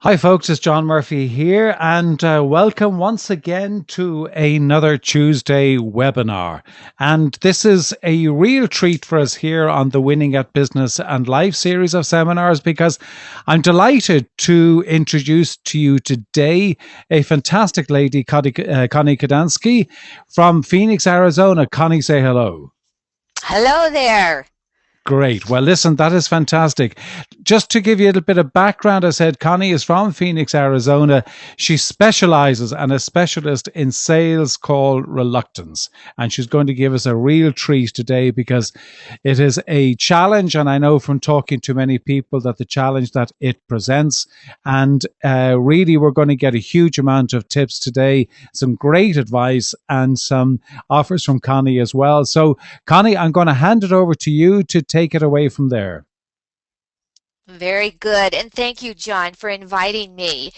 Hi, folks. It's John Murphy here, and welcome once again to another Tuesday webinar. And this is a real treat for us here on the Winning at Business and Life series of seminars because I'm delighted to introduce to you today a fantastic lady, Connie Kadansky from Phoenix, Arizona. Connie, say hello. Hello there. Great. Well, listen, that is fantastic. Just to give you a little bit of background, I said Connie is from Phoenix, Arizona. She specializes and a specialist in sales called Reluctance. And she's going to give us a real treat today because it is a challenge. And I know from talking to many people that the challenge that it presents. And really, we're going to get a huge amount of tips today, some great advice, and some offers from Connie as well. So, Connie, I'm going to hand it over to you to take it away from there. Very good. And thank you, John, for inviting me.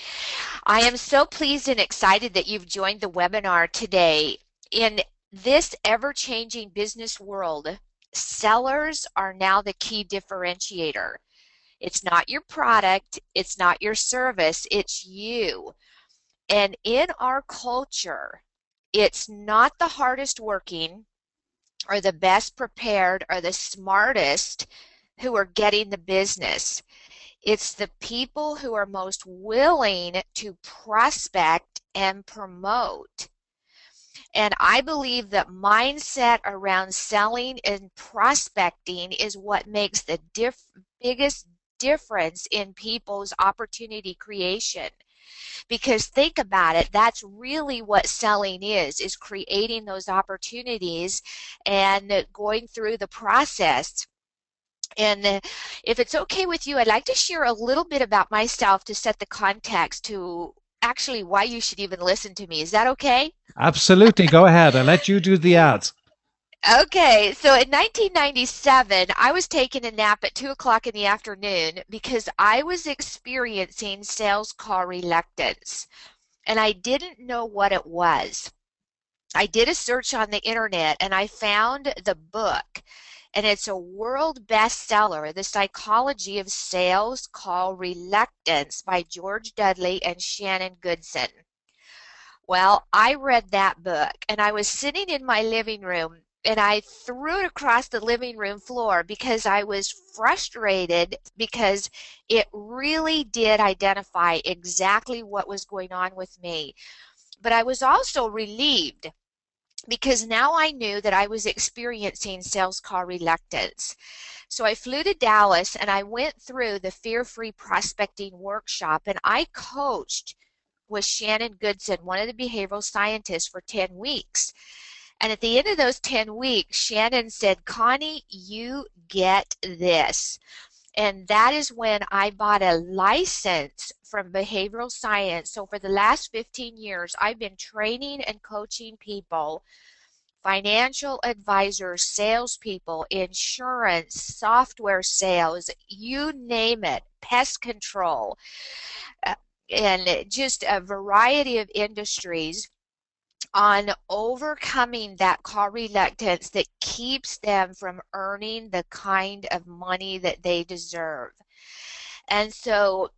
I am so pleased and excited that you've joined the webinar today. In this ever-changing business world, sellers are now the key differentiator. It's not your product, it's not your service, it's you. And in our culture, it's not the hardest working or the best prepared or the smartest who are getting the business. It's the people who are most willing to prospect and promote. And I believe that mindset around selling and prospecting is what makes the biggest difference in people's opportunity creation. Because think about it, that's really what selling is creating those opportunities and going through the process. And if it's okay with you, I'd like to share a little bit about myself to set the context to actually why you should even listen to me. Is that okay? Absolutely. Go ahead. I'll let you do the ads. Okay, so in 1997, I was taking a nap at 2 o'clock in the afternoon because I was experiencing sales call reluctance, and I didn't know what it was. I did a search on the internet and I found the book, and it's a world bestseller, The Psychology of Sales Call Reluctance by George Dudley and Shannon Goodson. Well, I read that book and I was sitting in my living room and I threw it across the living room floor because I was frustrated because it really did identify exactly what was going on with me. But I was also relieved because now I knew that I was experiencing sales call reluctance. So I flew to Dallas and I went through the Fear-Free Prospecting workshop and I coached with Shannon Goodson, one of the behavioral scientists, for 10 weeks. And at the end of those 10 weeks, Shannon said, Connie, you get this. And that is when I bought a license from behavioral science. So for the last 15 years, I've been training and coaching people, financial advisors, salespeople, insurance, software sales, you name it, pest control, uh, and just a variety of industries on overcoming that call reluctance that keeps them from earning the kind of money that they deserve. And so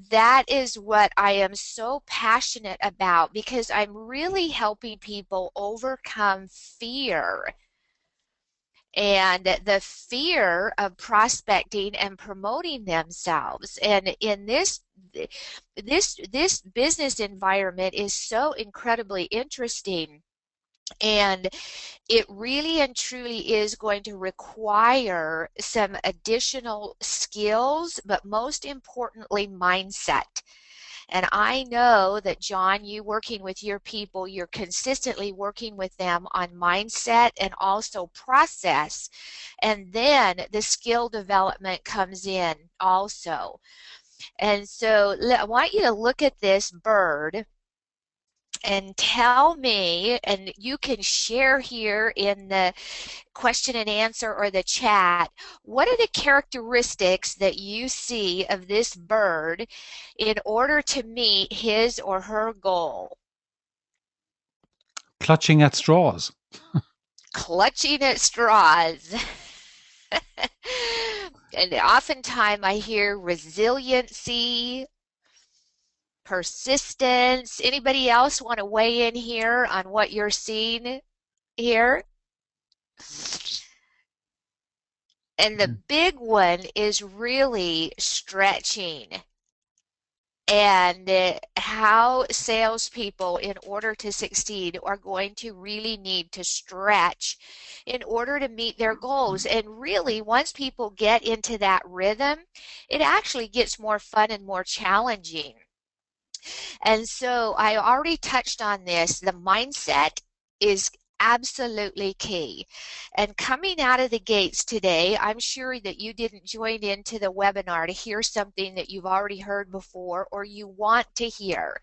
that is what I am so passionate about because I'm really helping people overcome fear and the fear of prospecting and promoting themselves. And in this business environment is so incredibly interesting, and it really and truly is going to require some additional skills, but most importantly, mindset. And I know that, John, you working with your people, you're consistently working with them on mindset and also process. And then the skill development comes in also. And so I want you to look at this bird and tell me, and you can share here in the question and answer or the chat, what are the characteristics that you see of this bird in order to meet his or her goal? Clutching at straws. Clutching at straws. And oftentimes I hear resiliency, persistence. Anybody else want to weigh in here on what you're seeing here? And the big one is really stretching and how salespeople, in order to succeed, are going to really need to stretch in order to meet their goals. And really, once people get into that rhythm, it actually gets more fun and more challenging. And so I already touched on this. The mindset is absolutely key. And coming out of the gates today, I'm sure that you didn't join into the webinar to hear something that you've already heard before or you want to hear.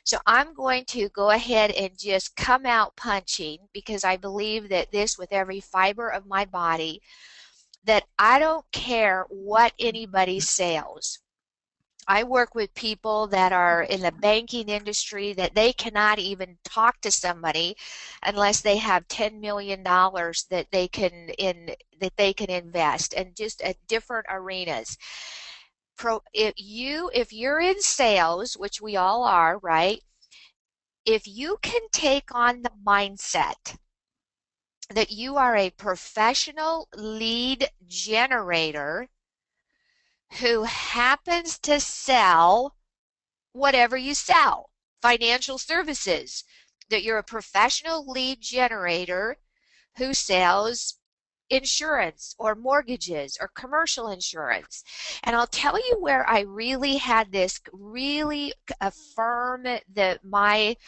So I'm going to go ahead and just come out punching, because I believe that this, with every fiber of my body, that I don't care what anybody sells. I work with people that are in the banking industry that they cannot even talk to somebody unless they have $10 million that they can invest, and just at different arenas. If you're in sales, which we all are, right? If you can take on the mindset that you are a professional lead generator who happens to sell whatever you sell, financial services, that you're a professional lead generator who sells insurance or mortgages or commercial insurance. And I'll tell you where I really had this really affirm that my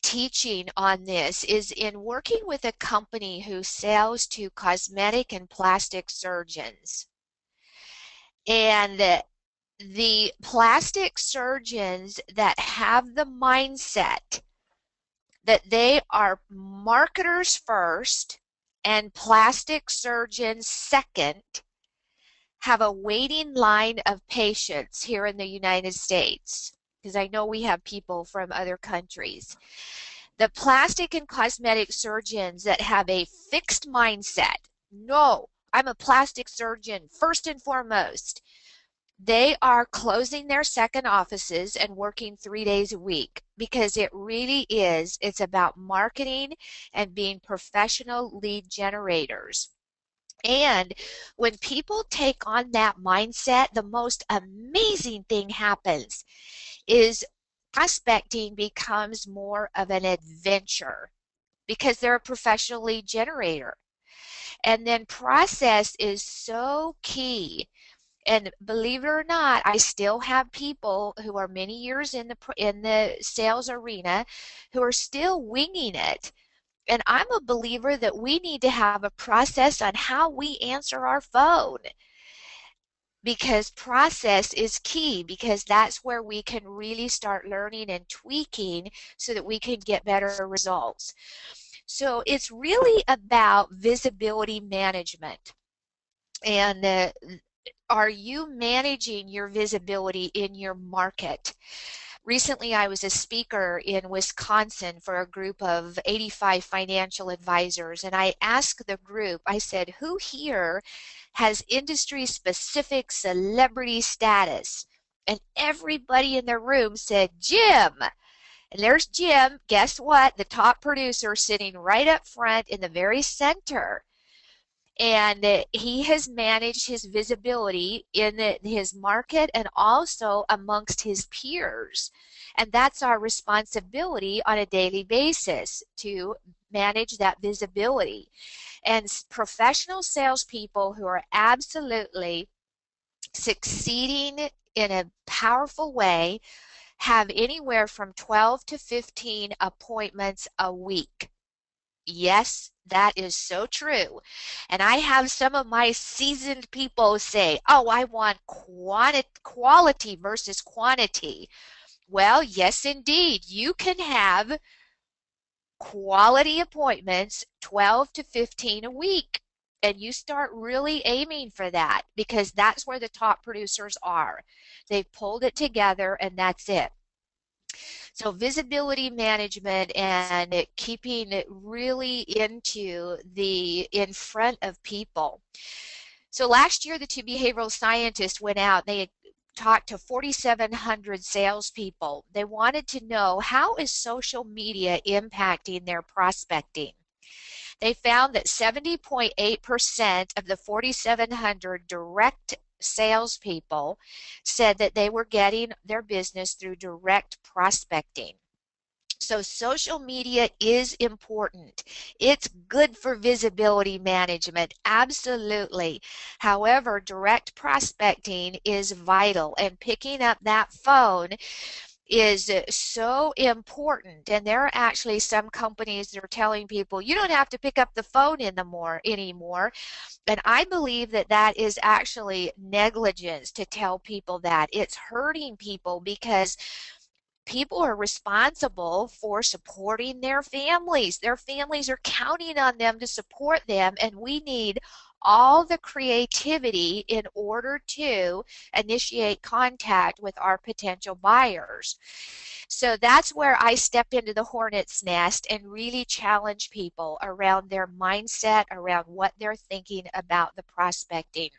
teaching on this is in working with a company who sells to cosmetic and plastic surgeons. And the plastic surgeons that have the mindset that they are marketers first and plastic surgeons second have a waiting line of patients here in the United States, because I know we have people from other countries. The plastic and cosmetic surgeons that have a fixed mindset, no, I'm a plastic surgeon first and foremost, they are closing their second offices and working 3 days a week, because it really is, it's about marketing and being professional lead generators. And when people take on that mindset, the most amazing thing happens is prospecting becomes more of an adventure, because they're a professional lead generator. And then process is so key. And believe it or not, I still have people who are many years in the sales arena who are still winging it. And I'm a believer that we need to have a process on how we answer our phone, because process is key, because that's where we can really start learning and tweaking so that we can get better results. So it's really about visibility management. And are you managing your visibility in your market? Recently, I was a speaker in Wisconsin for a group of 85 financial advisors, and I asked the group, I said, who here has industry-specific celebrity status? And everybody in the room said, Jim. And there's Jim. Guess what? The top producer sitting right up front in the very center. And he has managed his visibility in his market and also amongst his peers. And that's our responsibility on a daily basis, to manage that visibility. And professional salespeople who are absolutely succeeding in a powerful way have anywhere from 12 to 15 appointments a week. Yes, that is so true. And I have some of my seasoned people say, oh, I want quality versus quantity. Well, yes, indeed. You can have quality appointments, 12 to 15 a week. And you start really aiming for that, because that's where the top producers are. They've pulled it together, and that's it. So visibility management and keeping it really in front of people. So last year, the two behavioral scientists went out. They talked to 4,700 salespeople. They wanted to know, how is social media impacting their prospecting? They found that 70.8% of the 4,700 direct salespeople said that they were getting their business through direct prospecting. So social media is important. It's good for visibility management, absolutely. However, direct prospecting is vital, and picking up that phone is so important. And there are actually some companies that are telling people you don't have to pick up the phone anymore. And I believe that that is actually negligence to tell people that. It's hurting people because people are responsible for supporting their families. Their families are counting on them to support them, and we need all the creativity in order to initiate contact with our potential buyers. So that's where I step into the hornet's nest and really challenge people around their mindset, around what they're thinking about the prospecting.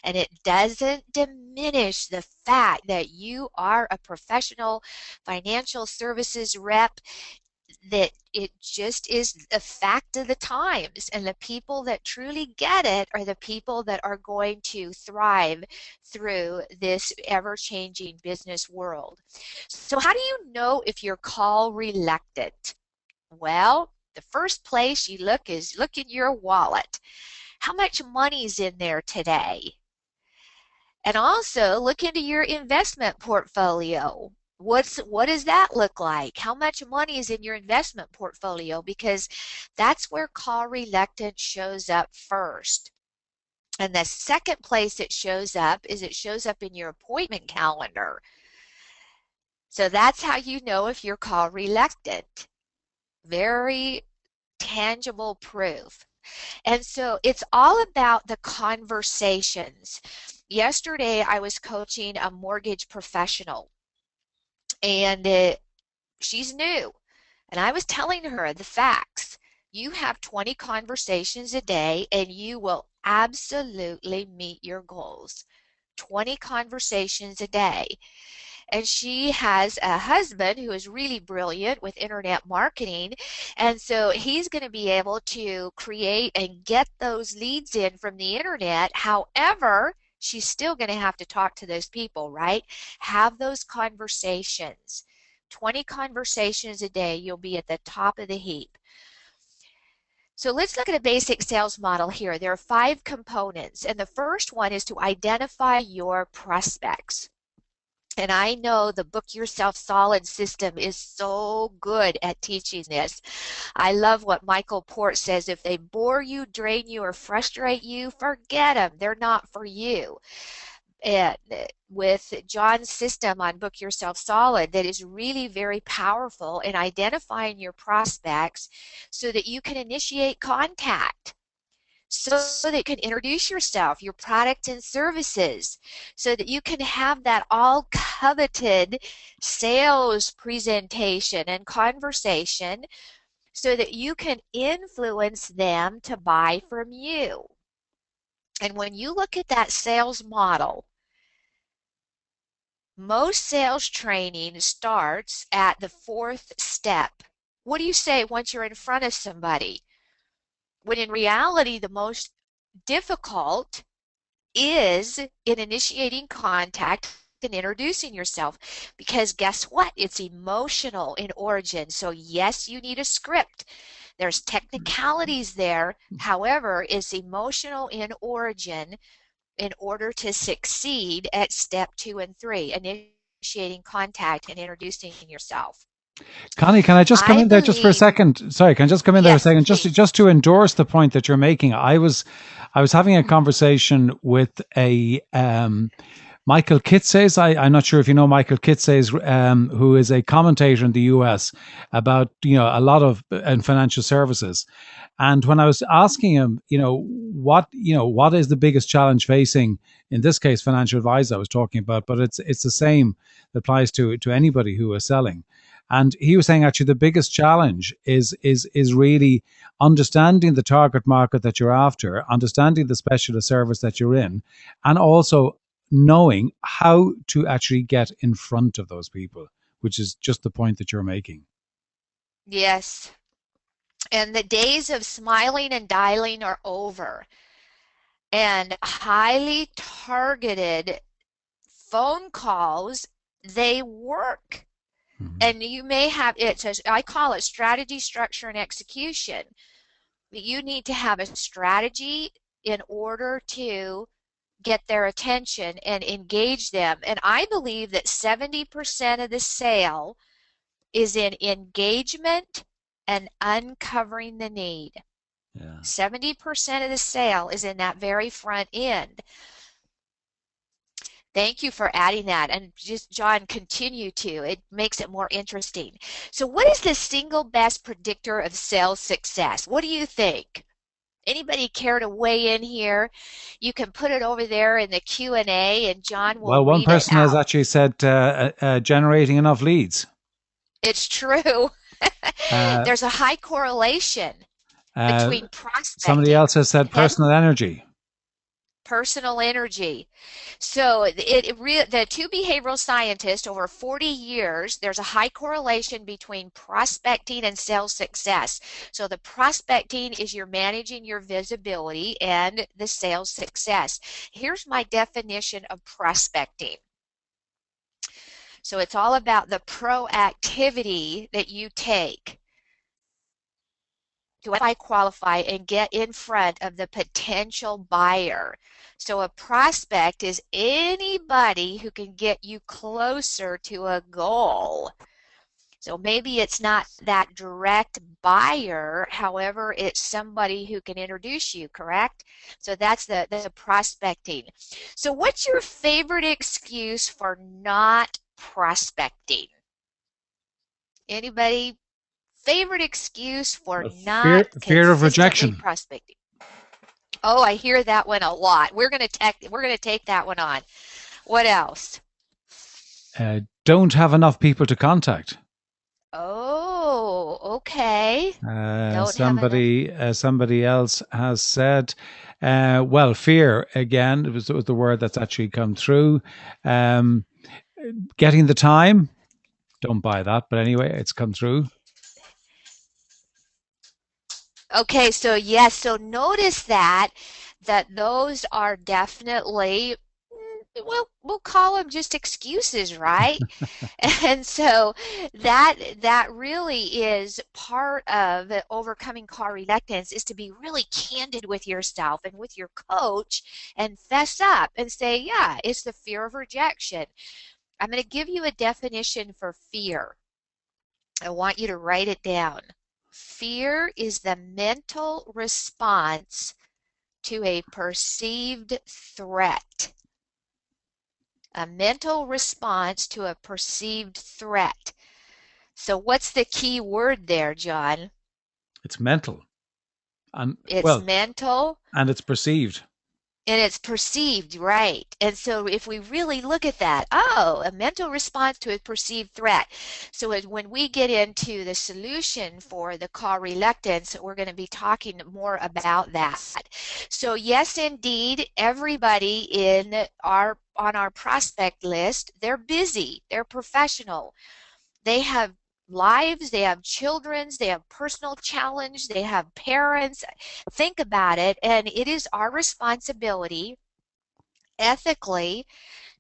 And it doesn't diminish the fact that you are a professional financial services rep, that it just is a fact of the times. And the people that truly get it are the people that are going to thrive through this ever-changing business world. So how do you know if you're call reluctant? Well, the first place you look is look in your wallet. How much money's in there today? And also look into your investment portfolio. What does that look like? How much money is in your investment portfolio? Because that's where call reluctance shows up first. And the second place it shows up is it shows up in your appointment calendar. So that's how you know if you're call reluctant. Very tangible proof. And so it's all about the conversations. Yesterday, I was coaching a mortgage professional, and she's new. And I was telling her the facts. You have 20 conversations a day, and you will absolutely meet your goals. 20 conversations a day. And she has a husband who is really brilliant with internet marketing. And so he's going to be able to create and get those leads in from the internet. However, she's still going to have to talk to those people, right? Have those conversations. 20 conversations a day, you'll be at the top of the heap. So let's look at a basic sales model here. There are 5 components, and the first one is to identify your prospects. And I know the Book Yourself Solid system is so good at teaching this. I love what Michael Port says: if they bore you, drain you, or frustrate you, forget them. They're not for you. And with John's system on Book Yourself Solid, that is really very powerful in identifying your prospects so that you can initiate contact, so that you can introduce yourself, your product and services, so that you can have that all coveted sales presentation and conversation, so that you can influence them to buy from you. And when you look at that sales model, most sales training starts at the 4th step. What do you say once you're in front of somebody? When in reality, the most difficult is in initiating contact and introducing yourself, because guess what? It's emotional in origin. So yes, you need a script. There's technicalities there. However, it's emotional in origin in order to succeed at step 2 and 3, initiating contact and introducing yourself. Connie, can I just come I in there just for a believe, second? Sorry, can I just come in there a yes, second, please. just to endorse the point that you're making? I was having a conversation with a Michael Kitces. I'm not sure if you know Michael Kitces, who is a commentator in the US about a lot of in financial services. And when I was asking him, what is the biggest challenge facing, in this case, financial advisor I was talking about, but it's the same that applies to anybody who is selling. And he was saying actually the biggest challenge is really understanding the target market that you're after, understanding the specialist service that you're in, and also knowing how to actually get in front of those people, which is just the point that you're making. Yes. And the days of smiling and dialing are over. And highly targeted phone calls, they work. Mhm. And you may have it's a, I call it strategy, structure, and execution. You need to have a strategy in order to get their attention and engage them. And I believe that 70% of the sale is in engagement and uncovering the need. Yeah. 70% of the sale is in that very front end. Thank you for adding that. And just, John, continue to. It makes it more interesting. So, what is the single best predictor of sales success? What do you think? Anybody care to weigh in here? You can put it over there in the Q&A and John will Well, one read it person has out. actually said generating enough leads. It's true. Uh, There's a high correlation uh, between Somebody prospecting. else has said Head personal energy. personal energy. So the two behavioral scientists over 40 years, there's a high correlation between prospecting and sales success. So the prospecting is you're managing your visibility and the sales success. Here's my definition of prospecting. So it's all about the proactivity that you take to qualify and get in front of the potential buyer. So a prospect is anybody who can get you closer to a goal. So maybe it's not that direct buyer, however, it's somebody who can introduce you, correct? So that's the prospecting. So what's your favorite excuse for not prospecting? Anybody favorite excuse for not Fear of consistently rejection. prospecting? Oh, I hear that one a lot. We're gonna take that one on. What else? Don't have enough people to contact. Oh, okay. Don't have enough. Somebody else has said, well, fear again. It was the word that's actually come through. Um, Getting the time. Don't buy that, but anyway, it's come through. Okay, so yes, so notice that those are definitely well, we'll call them just excuses, right? And so that really is part of overcoming car reluctance is to be really candid with yourself and with your coach and fess up and say, yeah, it's the fear of rejection. I'm going to give you a definition for fear. I want you to write it down. Fear is the mental response to a perceived threat. A mental response to a perceived threat. So what's the key word there, John? It's mental, and It's well, mental and it's perceived. and it's perceived, right? And so if we really look at that, oh, a mental response to a perceived threat. So when we get into the solution for the call reluctance, we're going to be talking more about that. So yes, indeed, everybody on our prospect list, they're busy, they're professional. They have lives, they have children, they have personal challenge, they have parents. Think about it, and it is our responsibility ethically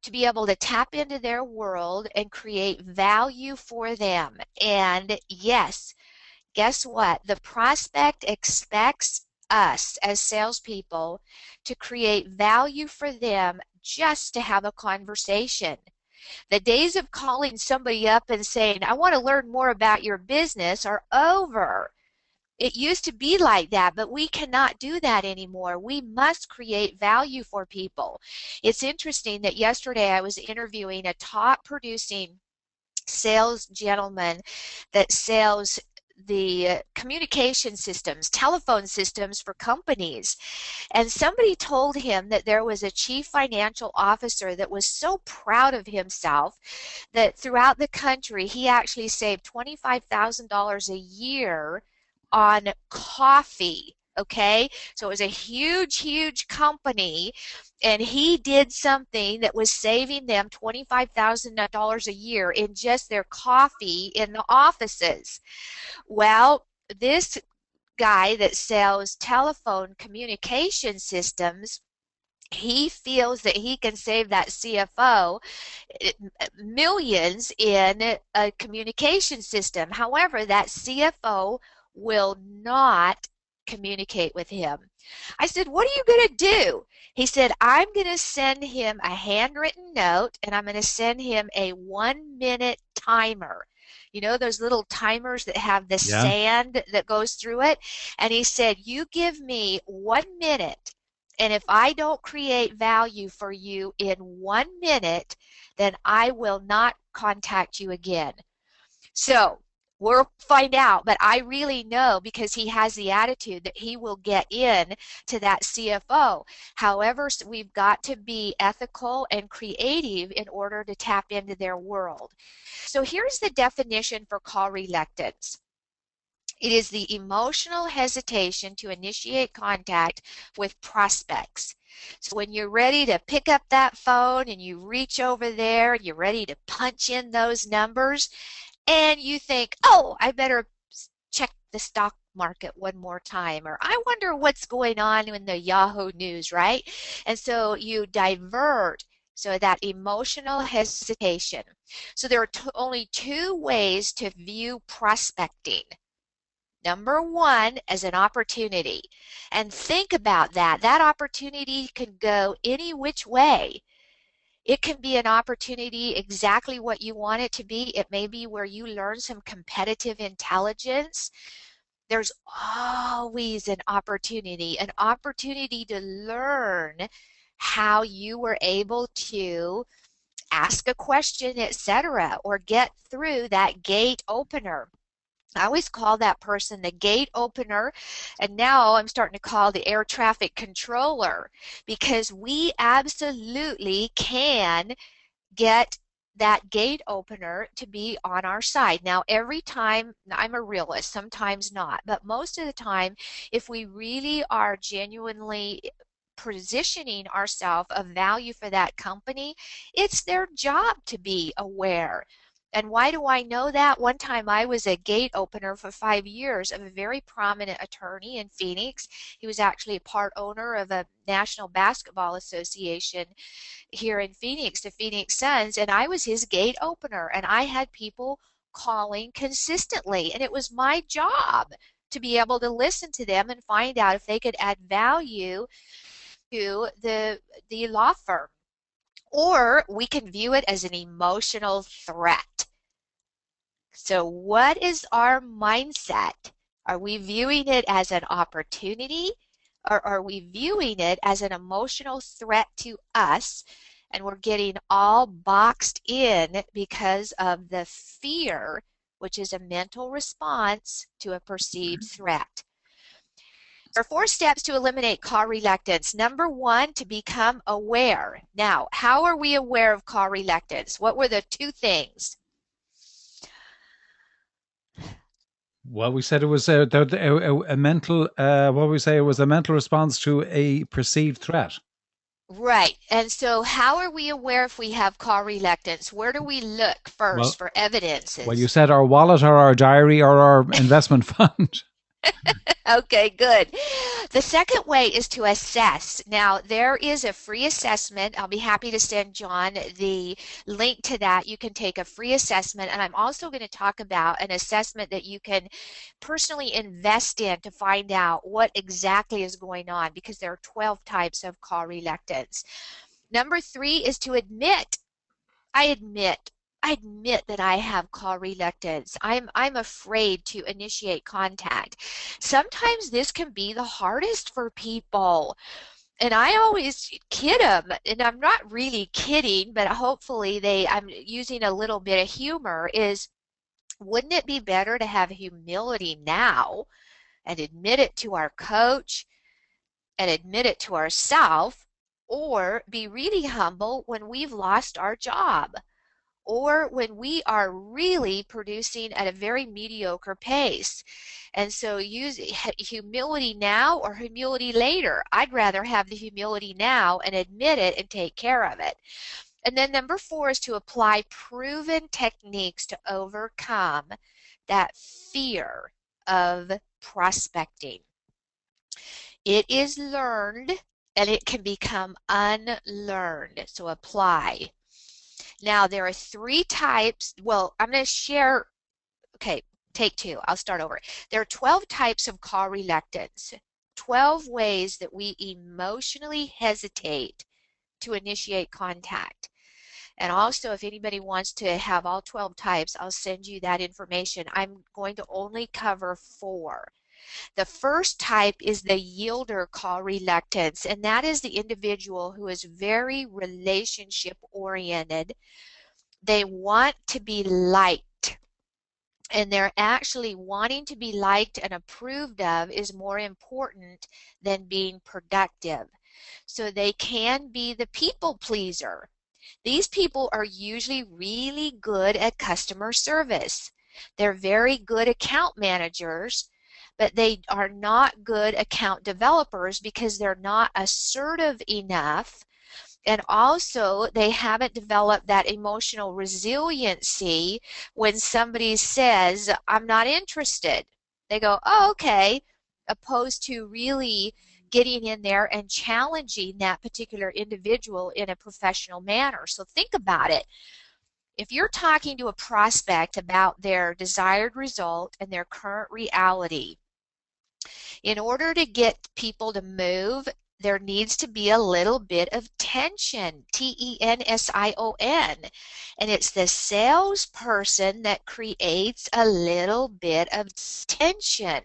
to be able to tap into their world and create value for them. And yes, guess what? The prospect expects us as salespeople to create value for them just to have a conversation. The days of calling somebody up and saying, I want to learn more about your business are over. It used to be like that, but we cannot do that anymore. We must create value for people. It's interesting that yesterday I was interviewing a top producing sales gentleman that sells the communication systems, telephone systems for companies. And somebody told him that there was a chief financial officer that was so proud of himself that throughout the country he actually saved $25,000 a year on coffee. Okay, so it was a huge, huge company, and he did something that was saving them $25,000 a year in just their coffee in the offices. Well, this guy that sells telephone communication systems, he feels that he can save that CFO millions in a communication system. However, that CFO will not communicate with him. I said, "What are you going to do?" He said, "I'm going to send him a handwritten note and I'm going to send him a 1 minute timer. You know, those little timers that have the Yeah. sand that goes through it?" And he said, "You give me 1 minute, and if I don't create value for you in 1 minute, then I will not contact you again." So we'll find out, but I really know because he has the attitude that he will get in to that CFO. However, we've got to be ethical and creative in order to tap into their world. So here's the definition for call reluctance. It is the emotional hesitation to initiate contact with prospects. So when you're ready to pick up that phone and you reach over there, you're ready to punch in those numbers, and you think, "Oh, I better check the stock market one more time," or "I wonder what's going on in the Yahoo News," right? And so you divert. So that emotional hesitation. So there are only two ways to view prospecting. Number one, as an opportunity. And think about that. That opportunity can go any which way. It can be an opportunity exactly what you want it to be. It may be where you learn some competitive intelligence. There's always an opportunity to learn how you were able to ask a question, etc., or get through that gate opener. I always call that person the gate opener, and now I'm starting to call the air traffic controller, because we absolutely can get that gate opener to be on our side. Now, every time, I'm a realist, sometimes not, but most of the time, if we really are genuinely positioning ourselves of value for that company, it's their job to be aware. And why do I know that? One time I was a gate opener for 5 years of a very prominent attorney in Phoenix. He was actually a part owner of a National Basketball Association here in Phoenix, the Phoenix Suns, and I was his gate opener, and I had people calling consistently, and it was my job to be able to listen to them and find out if they could add value to the law firm. Or we can view it as an emotional threat. So what is our mindset? Are we viewing it as an opportunity, or are we viewing it as an emotional threat to us, and we're getting all boxed in because of the fear, which is a mental response to a perceived threat? There are 4 steps to eliminate call reluctance. Number one, to become aware. Now, how are we aware of call reluctance? What were the two things? Well, we said it was a mental. What we say, it was a mental response to a perceived threat. Right. And so how are we aware if we have call reluctance? Where do we look first Well, for well, you evidences? said our wallet or our diary or our investment fund. Okay, good. The second way is to assess. Now, there is a free assessment. I'll be happy to send John the link to that. You can take a free assessment, and I'm also going to talk about an assessment that you can personally invest in to find out what exactly is going on, because there are 12 types of call reluctance. Number three is to admit. I admit I admit that I have call reluctance. I'm afraid to initiate contact. Sometimes this can be the hardest for people. And I always kid them, and I'm not really kidding, but hopefully I'm using a little bit of humor, is wouldn't it be better to have humility now and admit it to our coach and admit it to ourselves, or be really humble when we've lost our job, or when we are really producing at a very mediocre pace. And so use humility now or humility later. I'd rather have the humility now and admit it and take care of it. And then number 4 is to apply proven techniques to overcome that fear of prospecting. It is learned and it can become unlearned. So apply. Now there are 3 types. Well, I'm going to share. Okay, take 2. I'll start over. There are 12 types of call reluctance. 12 ways that we emotionally hesitate to initiate contact. And also, if anybody wants to have all 12 types, I'll send you that information. I'm going to only cover 4. The first type is the yielder call reluctance, and that is the individual who is very relationship oriented. They want to be liked, and they're actually wanting to be liked and approved of is more important than being productive. So they can be the people pleaser. These people are usually really good at customer service. They're very good account managers, but they are not good account developers because they're not assertive enough. And also, they haven't developed that emotional resiliency when somebody says, I'm not interested. They go, oh, okay, opposed to really getting in there and challenging that particular individual in a professional manner. So think about it. If you're talking to a prospect about their desired result and their current reality, in order to get people to move, there needs to be a little bit of tension, tension. And it's the salesperson that creates a little bit of tension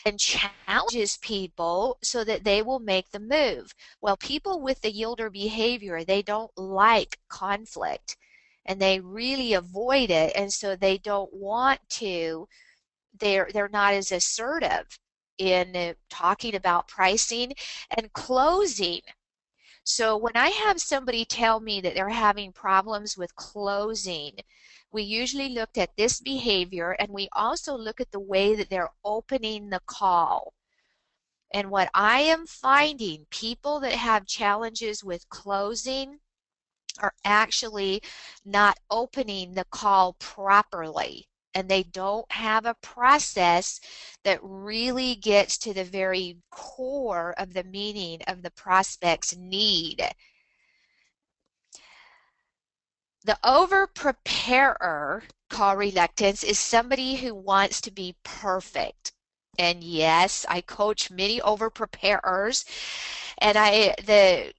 and challenges people so that they will make the move. Well, people with the yielder behavior, they don't like conflict and they really avoid it, and so they don't want to, they're not as assertive in talking about pricing and closing. So when I have somebody tell me that they're having problems with closing, we usually looked at this behavior, and we also look at the way that they're opening the call. And what I am finding, people that have challenges with closing are actually not opening the call properly. And they don't have a process that really gets to the very core of the meaning of the prospect's need. The over-preparer, call reluctance, is somebody who wants to be perfect. And yes, I coach many over-preparers, and the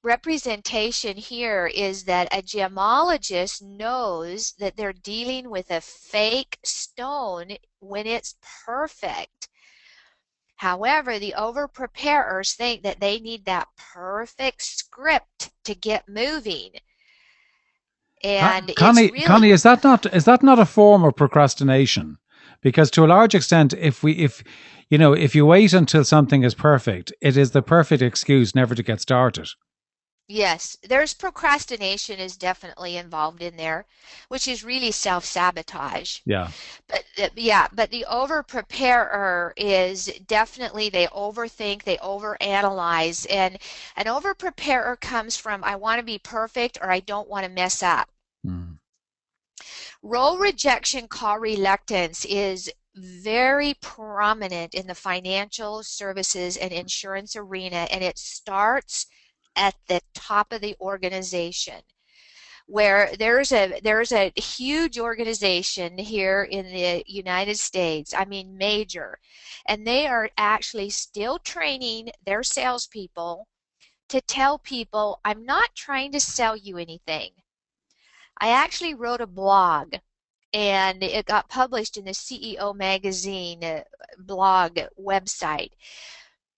representation here is that a gemologist knows that they're dealing with a fake stone when it's perfect. However, the over-preparers think that they need that perfect script to get moving. And it's Connie, really, is that not a form of procrastination? Because to a large extent, if you wait until something is perfect, it is the perfect excuse never to get started. yes, there's procrastination is definitely involved in there, which is really self-sabotage. Yeah. But yeah, but the over preparer is definitely they overthink, they overanalyze, and an over preparer comes from I want to be perfect or I don't want to mess up. Mm. Role rejection call reluctance is very prominent in the financial services and insurance arena, and it starts at the top of the organization, where there's a huge organization here in the United States, I mean major, and they are actually still training their salespeople to tell people, I'm not trying to sell you anything. I actually wrote a blog and it got published in the CEO magazine blog website,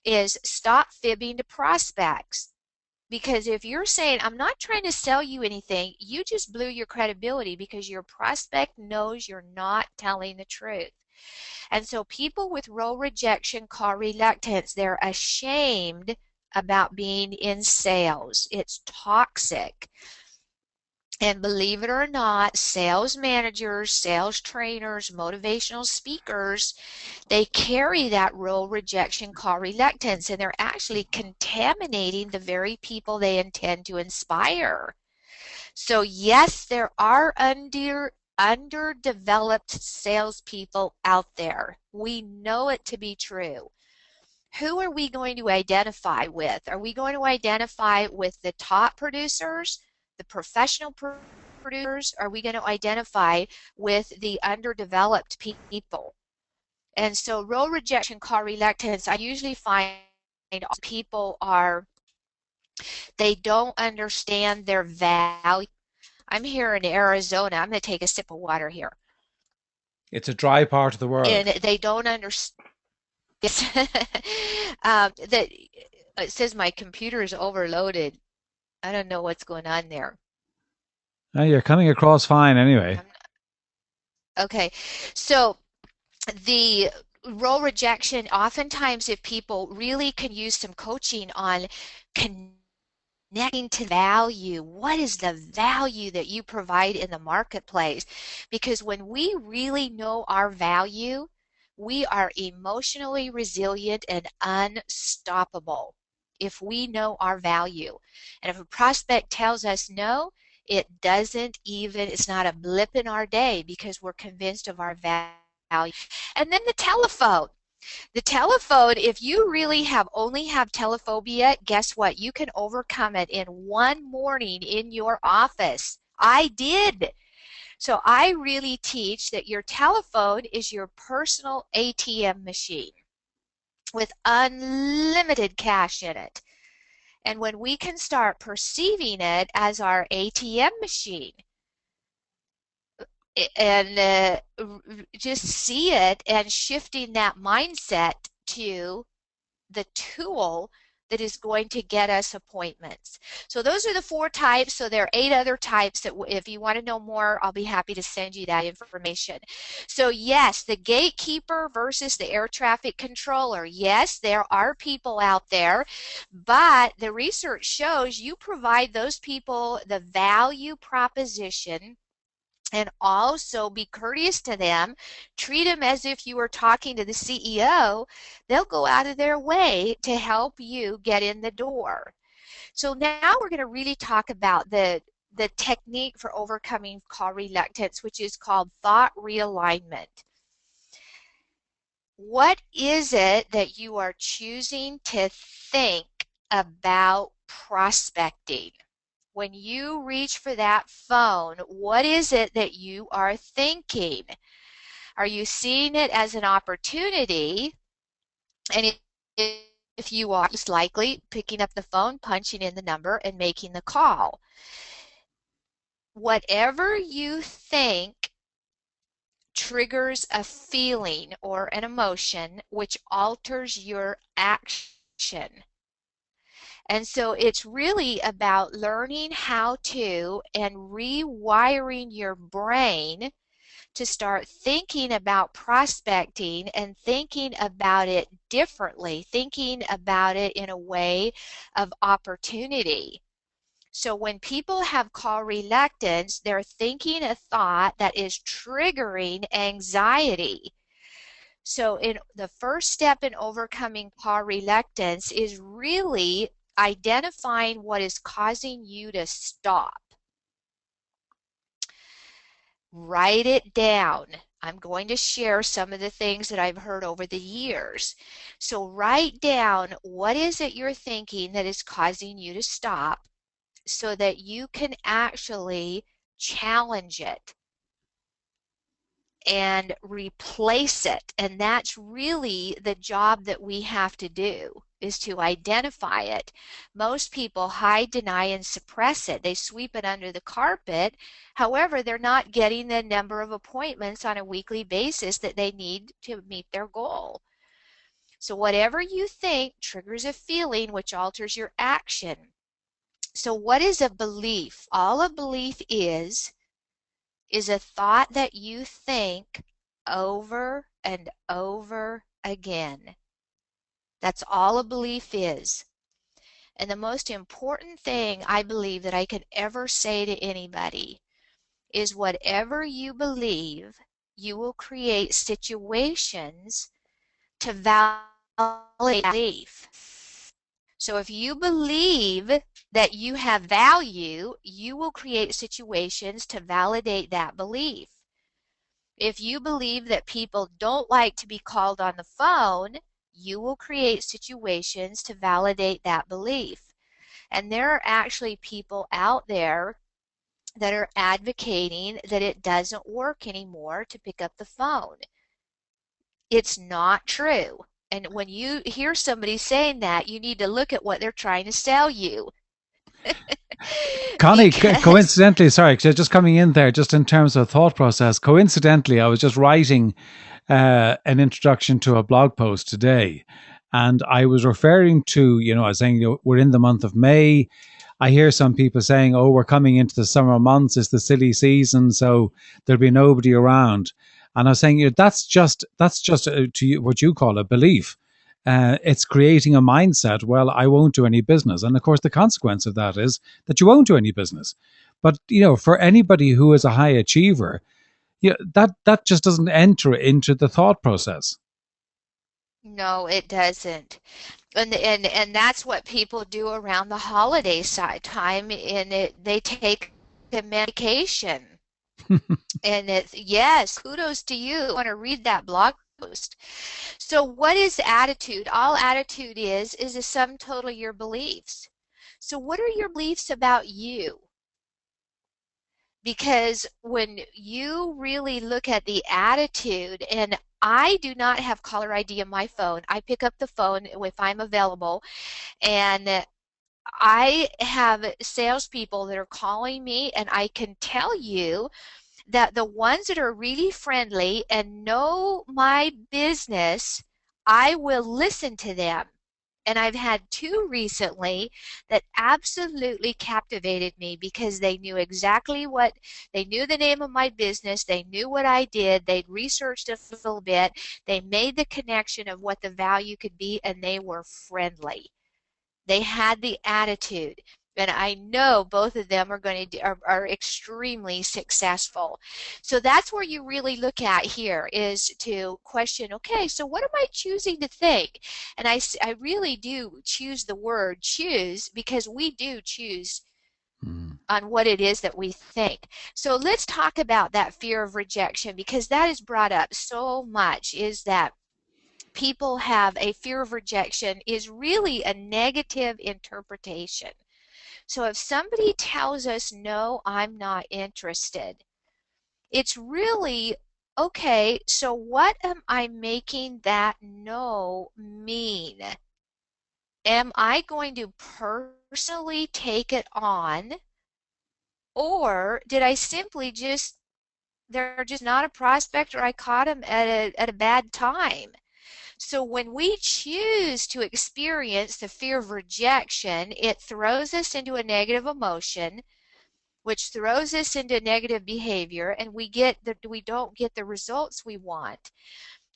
is stop fibbing to prospects. Because if you're saying, I'm not trying to sell you anything, you just blew your credibility because your prospect knows you're not telling the truth. And so people with role rejection call reluctance, they're ashamed about being in sales. It's toxic. And believe it or not, sales managers, sales trainers, motivational speakers, they carry that role rejection call reluctance, and they're actually contaminating the very people they intend to inspire. So yes, there are underdeveloped salespeople out there. We know it to be true. Who are we going to identify with? Are we going to identify with the top producers, the professional producers? Are we going to identify with the underdeveloped people? And so role rejection, call reluctance, I usually find people are, they don't understand their value. I'm here in Arizona. I'm going to take a sip of water here. It's a dry part of the And world. they don't understand. That it says my computer is overloaded. I don't know what's going on there. You're coming across fine anyway. I'm, okay, so the role rejection, oftentimes if people really can use some coaching on connecting to value, what is the value that you provide in the marketplace? Because when we really know our value, we are emotionally resilient and unstoppable if we know our value. And if a prospect tells us no, it doesn't even, it's not a blip in our day because we're convinced of our value. And then the telephone. The telephone, if you really only have telephobia, guess what? You can overcome it in one morning in your office. I did. So I really teach that your telephone is your personal ATM machine with unlimited cash in it. And when we can start perceiving it as our ATM machine and just see it and shifting that mindset to the tool that is going to get us appointments. So those are the 4 types. So there are 8 other types that if you want to know more, I'll be happy to send you that information. So yes, the gatekeeper versus the air traffic controller. Yes, there are people out there, but the research shows you provide those people the value proposition and also be courteous to them, treat them as if you were talking to the CEO, they'll go out of their way to help you get in the door. So now we're going to really talk about the technique for overcoming call reluctance, which is called thought realignment. What is it that you are choosing to think about prospecting? When you reach for that phone, what is it that you are thinking? Are you seeing it as an opportunity? And if you are, most likely picking up the phone, punching in the number, and making the call. Whatever you think triggers a feeling or an emotion which alters your action. And so it's really about learning how to and rewiring your brain to start thinking about prospecting and thinking about it differently, thinking about it in a way of opportunity. So when people have call reluctance, they're thinking a thought that is triggering anxiety. So in the first step in overcoming call reluctance is really identifying what is causing you to stop. Write it down. I'm going to share some of the things that I've heard over the years. So write down what is it you're thinking that is causing you to stop so that you can actually challenge it and replace it. And that's really the job that we have to do, is to identify it. Most people hide, deny, and suppress it. They sweep it under the carpet. However, they're not getting the number of appointments on a weekly basis that they need to meet their goal. So whatever you think triggers a feeling which alters your action. So what is a belief? All a belief is a thought that you think over and over again. That's all a belief is. And the most important thing I believe that I could ever say to anybody is whatever you believe, you will create situations to validate belief. So if you believe that you have value, you will create situations to validate that belief. If you believe that people don't like to be called on the phone, you will create situations to validate that belief. And there are actually people out there that are advocating that it doesn't work anymore to pick up the phone. It's not true. And when you hear somebody saying that, you need to look at what they're trying to sell you. Connie, Because coincidentally, sorry, just coming in there, just in terms of thought process, coincidentally, I was just writing an introduction to a blog post today, and I was referring to, I was saying, we're in the month of May. I hear some people saying, "Oh, we're coming into the summer months. It's the silly season, so there'll be nobody around." And I was saying, that's just to you, what you call a belief. It's creating a mindset. Well, I won't do any business, and of course, the consequence of that is that you won't do any business. But for anybody who is a high achiever, that just doesn't enter into the thought process. no, it doesn't. And that's what people do around the holiday side time, and they take a medication. And it's, yes, kudos to you. I want to read that blog post. So what is attitude? All attitude is a sum total of your beliefs. So what are your beliefs about you? Because when you really look at the attitude, and I do not have caller ID on my phone. I pick up the phone if I'm available, and I have salespeople that are calling me, and I can tell you that the ones that are really friendly and know my business, I will listen to them. And I've had two recently that absolutely captivated me because they knew exactly what, they knew the name of my business, they knew what I did, they'd researched a little bit, they made the connection of what the value could be, and they were friendly. They had the attitude. And I know both of them are going to are extremely successful. So that's where you really look at here is to question, okay, so what am I choosing to think? And I really do choose the word choose because we do choose Mm. on what it is that we think. So let's talk about that fear of rejection because that is brought up so much is that people have a fear of rejection is really a negative interpretation. So if somebody tells us, no, I'm not interested, it's really, okay, so what am I making that no mean? Am I going to personally take it on, or did I simply just, they're just not a prospect, or I caught them at a bad time? So when we choose to experience the fear of rejection, it throws us into a negative emotion, which throws us into negative behavior, and we don't get the results we want.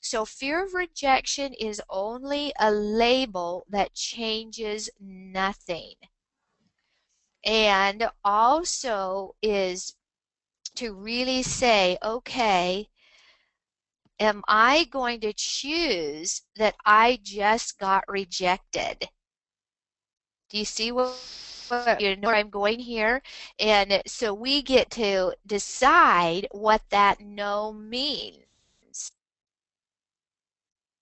So fear of rejection is only a label that changes nothing. And also is to really say, okay, am I going to choose that I just got rejected? Do you see where I'm going here? And so we get to decide what that no means.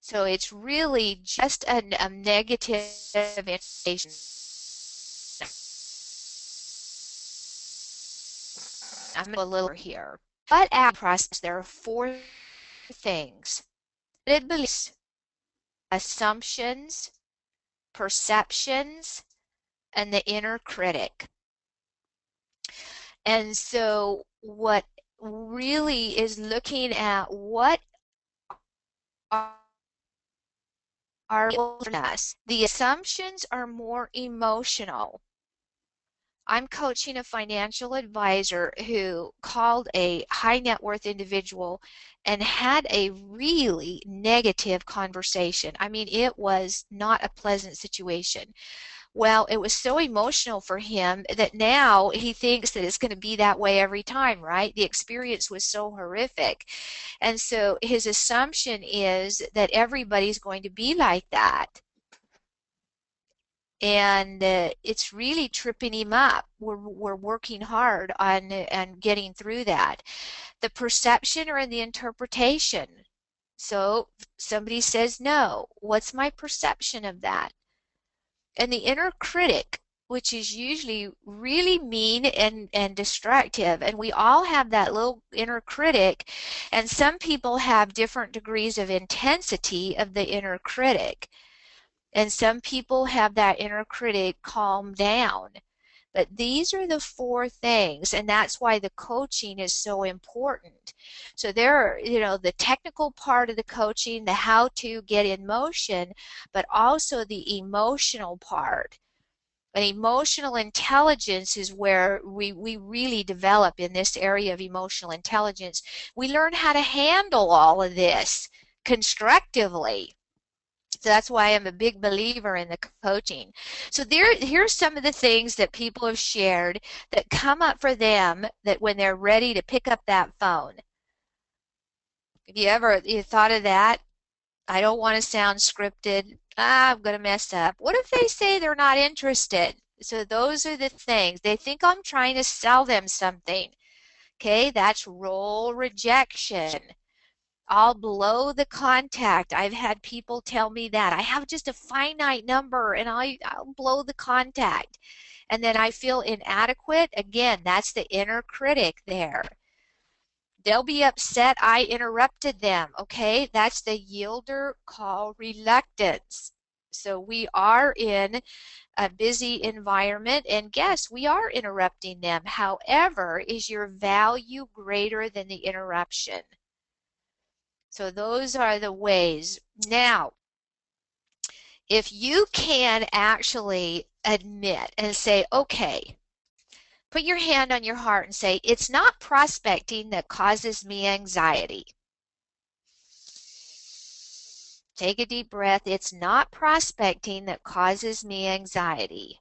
So it's really just a negative information. I'm going to go a little here. But at process, there are four things: beliefs, assumptions, perceptions, and the inner critic. And so what really is looking at what are us. The assumptions are more emotional. I'm coaching a financial advisor who called a high net worth individual and had a really negative conversation. I mean, it was not a pleasant situation. Well, it was so emotional for him that now he thinks that it's going to be that way every time, right? The experience was so horrific. And so his assumption is that everybody's going to be like that. And it's really tripping him up. We're working hard on getting through that. The perception or the interpretation. So somebody says no. What's my perception of that? And the inner critic, which is usually really mean and destructive. And we all have that little inner critic, and some people have different degrees of intensity of the inner critic. And some people have that inner critic calm down. But these are the four things, and that's why the coaching is so important. So there are, the technical part of the coaching, the how to get in motion, but also the emotional part. And emotional intelligence is where we really develop in this area of emotional intelligence. We learn how to handle all of this constructively. So that's why I'm a big believer in the coaching. So here's some of the things that people have shared that come up for them that when they're ready to pick up that phone. Have you thought of that? I don't want to sound scripted. I'm going to mess up. What if they say they're not interested? So those are the things. They think I'm trying to sell them something. Okay, that's role rejection. I'll blow the contact. I've had people tell me that. I have just a finite number and I'll blow the contact. And then I feel inadequate. Again, that's the inner critic there. They'll be upset I interrupted them. Okay, that's the yielder called reluctance. So we are in a busy environment, and guess we are interrupting them. However, is your value greater than the interruption? So those are the ways. Now, if you can actually admit and say, okay, put your hand on your heart and say, it's not prospecting that causes me anxiety. Take a deep breath. It's not prospecting that causes me anxiety.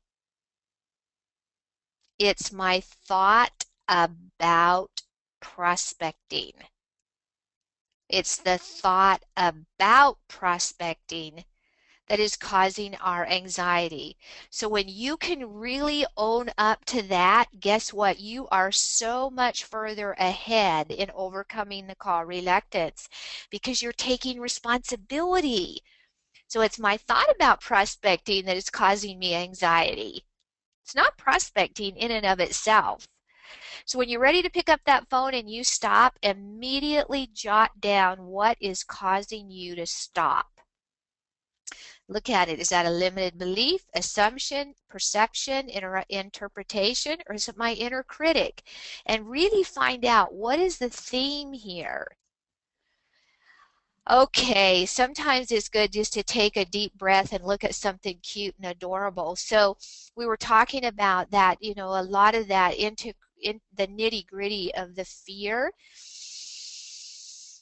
It's my thought about prospecting. It's the thought about prospecting that is causing our anxiety. So when you can really own up to that, guess what? You are so much further ahead in overcoming the call reluctance because you're taking responsibility. So it's my thought about prospecting that is causing me anxiety. It's not prospecting in and of itself. So when you're ready to pick up that phone and you stop, immediately jot down what is causing you to stop. Look at it. Is that a limited belief, assumption, perception, interpretation, or is it my inner critic? And really find out what is the theme here. Okay, sometimes it's good just to take a deep breath and look at something cute and adorable. So we were talking about that, a lot of that into in the nitty-gritty of the fear.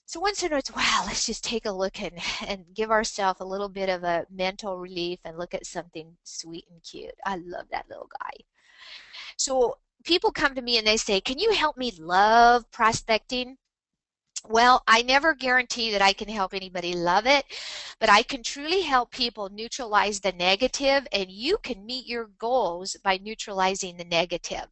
So once in a while, let's just take a look and give ourselves a little bit of a mental relief and look at something sweet and cute. I love that little guy. So people come to me and they say, can you help me love prospecting? Well, I never guarantee that I can help anybody love it, but I can truly help people neutralize the negative, and you can meet your goals by neutralizing the negative,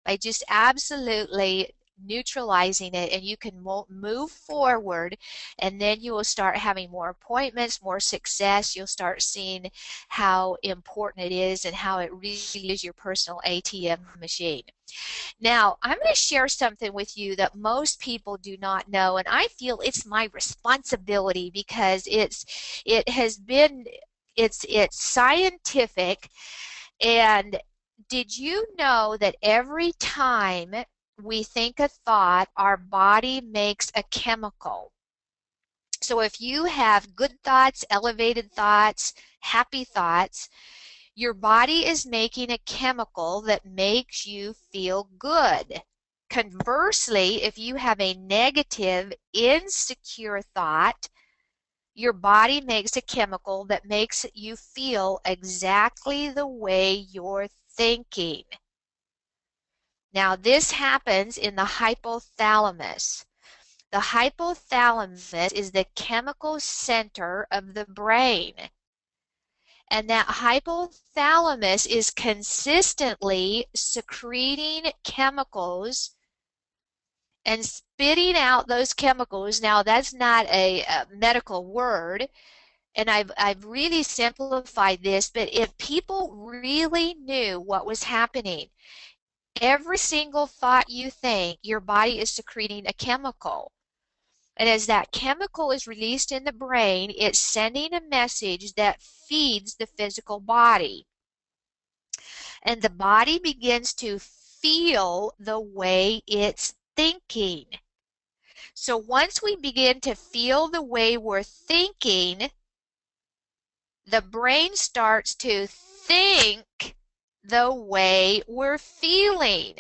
by just absolutely neutralizing it, and you can move forward, and then you will start having more appointments, more success. You'll start seeing how important it is and how it really is your personal ATM machine. Now, I'm going to share something with you that most people do not know, and I feel it's my responsibility because it's scientific. And did you know that every time we think a thought, our body makes a chemical? So if you have good thoughts, elevated thoughts, happy thoughts, your body is making a chemical that makes you feel good. Conversely, if you have a negative, insecure thought, your body makes a chemical that makes you feel exactly the way you're thinking. Now, this happens in the hypothalamus. The hypothalamus is the chemical center of the brain. And that hypothalamus is consistently secreting chemicals and spitting out those chemicals. Now, that's not a medical word, and I've really simplified this, but if people really knew what was happening, every single thought you think, your body is secreting a chemical. And as that chemical is released in the brain, it's sending a message that feeds the physical body. And the body begins to feel the way it's thinking. So once we begin to feel the way we're thinking, the brain starts to think the way we're feeling,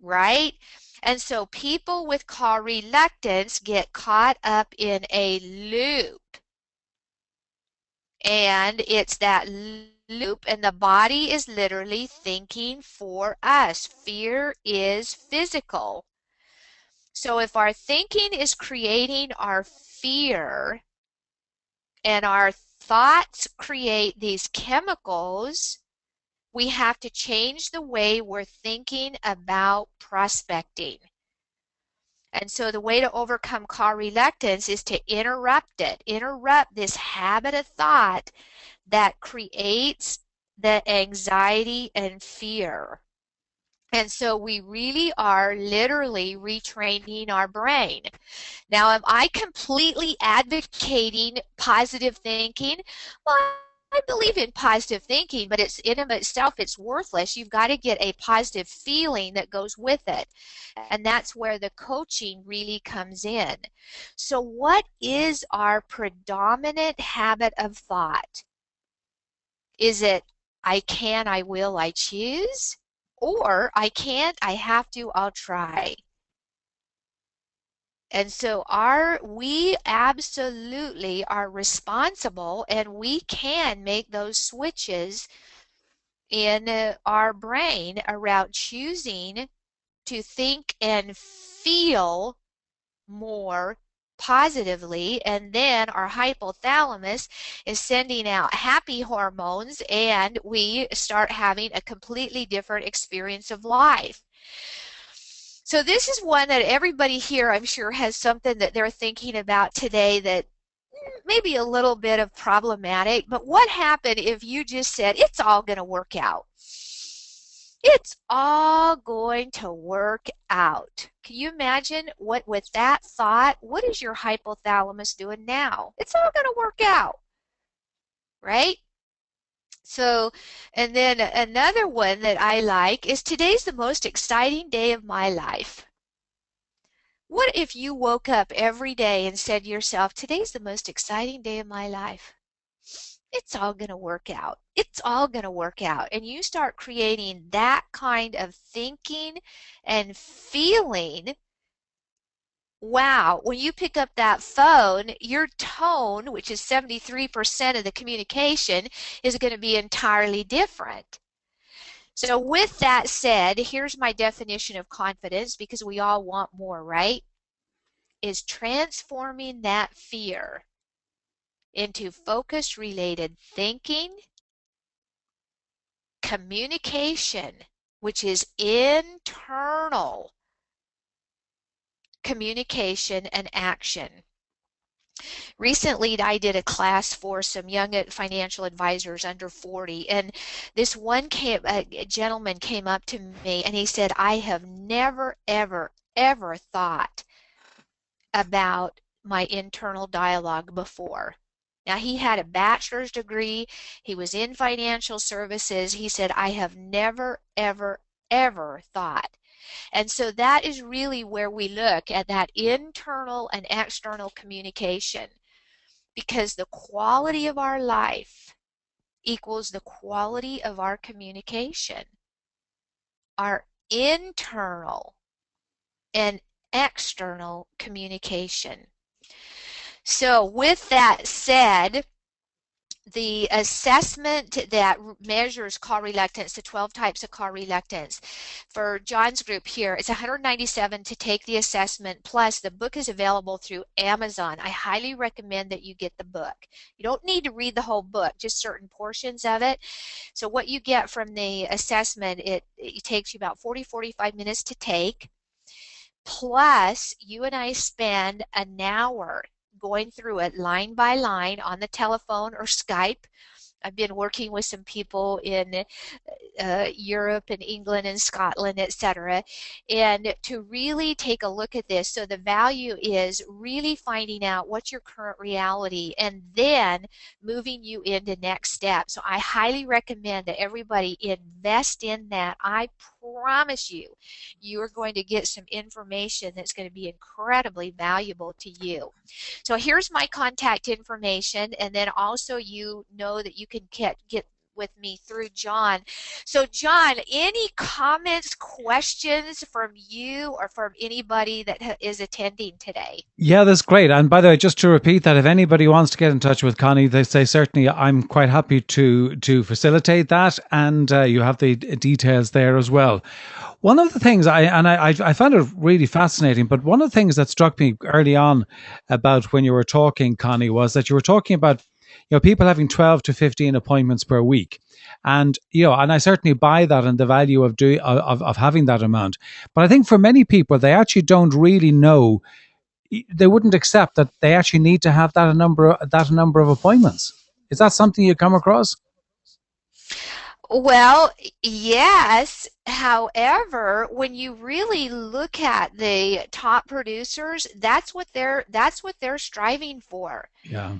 right? And so people with car reluctance get caught up in a loop. And it's that loop, and the body is literally thinking for us. Fear is physical. So if our thinking is creating our fear, and our thoughts create these chemicals, we have to change the way we're thinking about prospecting. And so the way to overcome car reluctance is to interrupt it, interrupt this habit of thought that creates the anxiety and fear. And so we really are literally retraining our brain. Now, am I completely advocating positive thinking? Well, I believe in positive thinking, but it's in and of itself, it's worthless. You've got to get a positive feeling that goes with it. And that's where the coaching really comes in. So what is our predominant habit of thought? Is it I can, I will, I choose? Or I can't, I have to, I'll try. And so we absolutely are responsible, and we can make those switches in our brain around choosing to think and feel more positively, and then our hypothalamus is sending out happy hormones, and we start having a completely different experience of life. So this is one that everybody here, I'm sure, has something that they're thinking about today that maybe a little bit of problematic, but what happened if you just said, it's all going to work out? It's all going to work out. Can you imagine what, with that thought, what is your hypothalamus doing now? It's all going to work out, right? So, and then another one that I like is today's the most exciting day of my life. What if you woke up every day and said to yourself, today's the most exciting day of my life? It's all going to work out. It's all going to work out. And you start creating that kind of thinking and feeling. Wow, when you pick up that phone, your tone, which is 73% of the communication, is going to be entirely different. So with that said, here's my definition of confidence, because we all want more, right? Is transforming that fear into focus related thinking, communication, which is internal communication and action. Recently, I did a class for some young financial advisors under 40, and this one gentleman came up to me and he said, I have never, ever, ever thought about my internal dialogue before. Now, he had a bachelor's degree. He was in financial services. He said, I have never, ever, ever thought. And so that is really where we look at that internal and external communication, because the quality of our life equals the quality of our communication. Our internal and external communication. So with that said, the assessment that measures call reluctance, the 12 types of call reluctance, for John's group here, it's 197 to take the assessment. Plus, the book is available through Amazon. I highly recommend that you get the book. You don't need to read the whole book, just certain portions of it. So what you get from the assessment, it takes you about 40-45 minutes to take. Plus, you and I spend an hour going through it line by line on the telephone or Skype. I've been working with some people in Europe and England and Scotland, etc., and to really take a look at this. So the value is really finding out what's your current reality and then moving you into next steps. So I highly recommend that everybody invest in that. I promise you, you are going to get some information that's going to be incredibly valuable to you. So here's my contact information, and then also you know that you can get with me through John. So John, any comments, questions from you or from anybody that is attending today? Yeah, that's great. And by the way, just to repeat that, if anybody wants to get in touch with Connie, they say certainly I'm quite happy to facilitate that, and you have the details there as well. One of the things I found it really fascinating, but one of the things that struck me early on about when you were talking, Connie, was that you were talking about people having 12 to 15 appointments per week, and and I certainly buy that and the value of of having that amount. But I think for many people, they actually don't really know, they wouldn't accept that they actually need to have that number of appointments. Is that something you come across? Well, yes. However, when you really look at the top producers, that's what they're striving for. Yeah,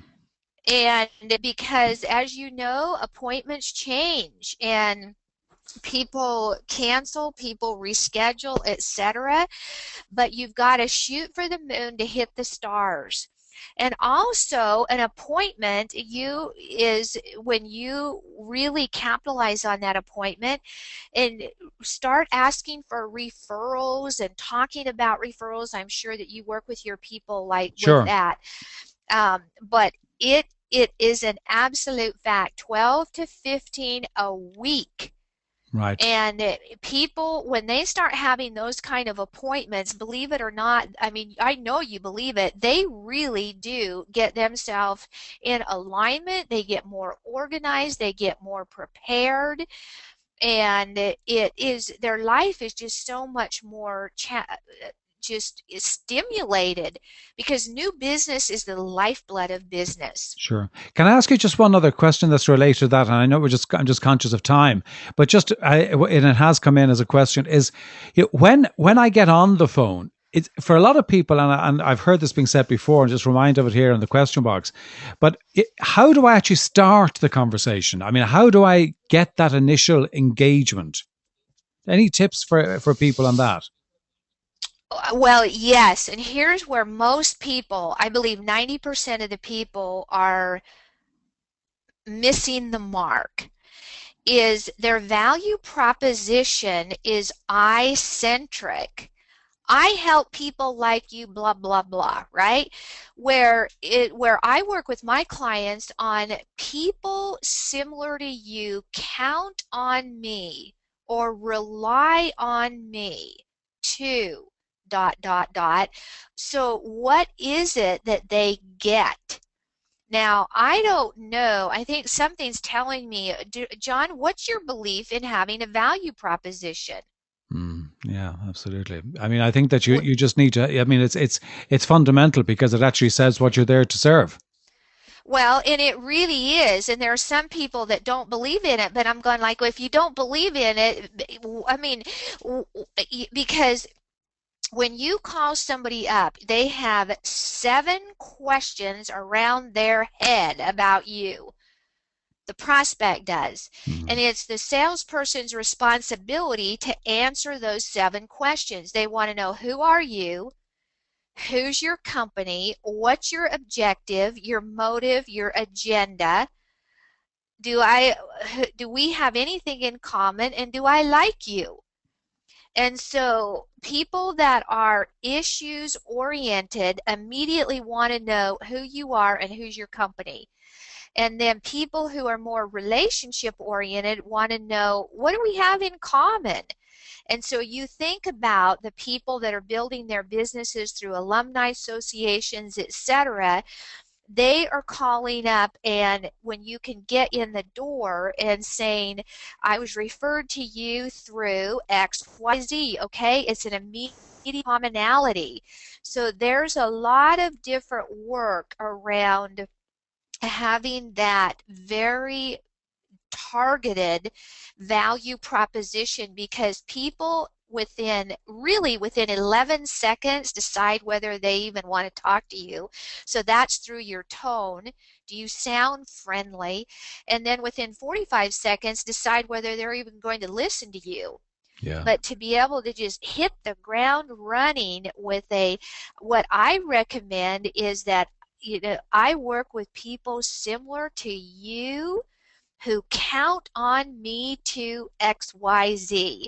And because as you know, appointments change and people cancel, people reschedule, etc. But you've got to shoot for the moon to hit the stars. And also an appointment you is when you really capitalize on that appointment and start asking for referrals and talking about referrals. I'm sure that you work with your people like with sure. that. But it is an absolute fact, 12 to 15 a week. Right. And people, when they start having those kind of appointments, believe it or not, I mean, I know you believe it, they really do get themselves in alignment. They get more organized, they get more prepared, and it is their life is just so much more just stimulated because new business is the lifeblood of business. Sure. Can I ask you just one other question that's related to that? And I know I'm just conscious of time, but and it has come in as a question is, when I get on the phone, it's for a lot of people, and I've heard this being said before, and just remind of it here in the question box. But how do I actually start the conversation? I mean, how do I get that initial engagement? Any tips for people on that? Well, yes, and here's where most people, I believe 90% of the people are missing the mark, is their value proposition is I-centric. I help people like you, blah, blah, blah, right? Where I work with my clients on people similar to you count on me or rely on me to dot, dot, dot. So what is it that they get? Now, I don't know. I think something's telling me, John, what's your belief in having a value proposition? Yeah, absolutely. I mean, I think that you just need to. I mean, it's fundamental because it actually says what you're there to serve. Well, and it really is. And there are some people that don't believe in it, but I'm going like, well, if you don't believe in it, I mean, because when you call somebody up, they have 7 questions around their head about you. The prospect does. Mm, And it's the salesperson's responsibility to answer those 7 questions. They want to know, who are you? Who's your company? What's your objective, your motive, your agenda? Do we have anything in common, and do I like you? And so people that are issues oriented immediately want to know who you are and who's your company. And then people who are more relationship oriented want to know, what do we have in common? And so you think about the people that are building their businesses through alumni associations, etc. They are calling up, and when you can get in the door and saying, I was referred to you through XYZ, okay? It's an immediate commonality. So there's a lot of different work around having that very targeted value proposition, because people within 11 seconds decide whether they even want to talk to you. So that's through your tone. Do you sound friendly? And then within 45 seconds decide whether they're even going to listen to you. Yeah. But to be able to just hit the ground running with what I recommend is that, I work with people similar to you who count on me to XYZ.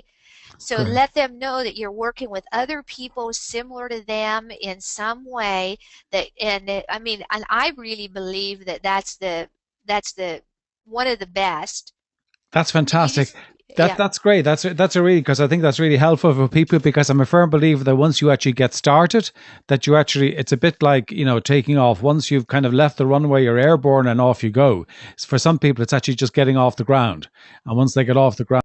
So Great. let them know that you're working with other people similar to them in some way, I mean, and I really believe that that's the one of the best. That's You fantastic. just Yeah. That's great. That's a really, because I think that's really helpful for people, because I'm a firm believer that once you actually get started, that you actually, it's a bit like, taking off. Once you've kind of left the runway, you're airborne and off you go. For some people, it's actually just getting off the ground. And once they get off the ground,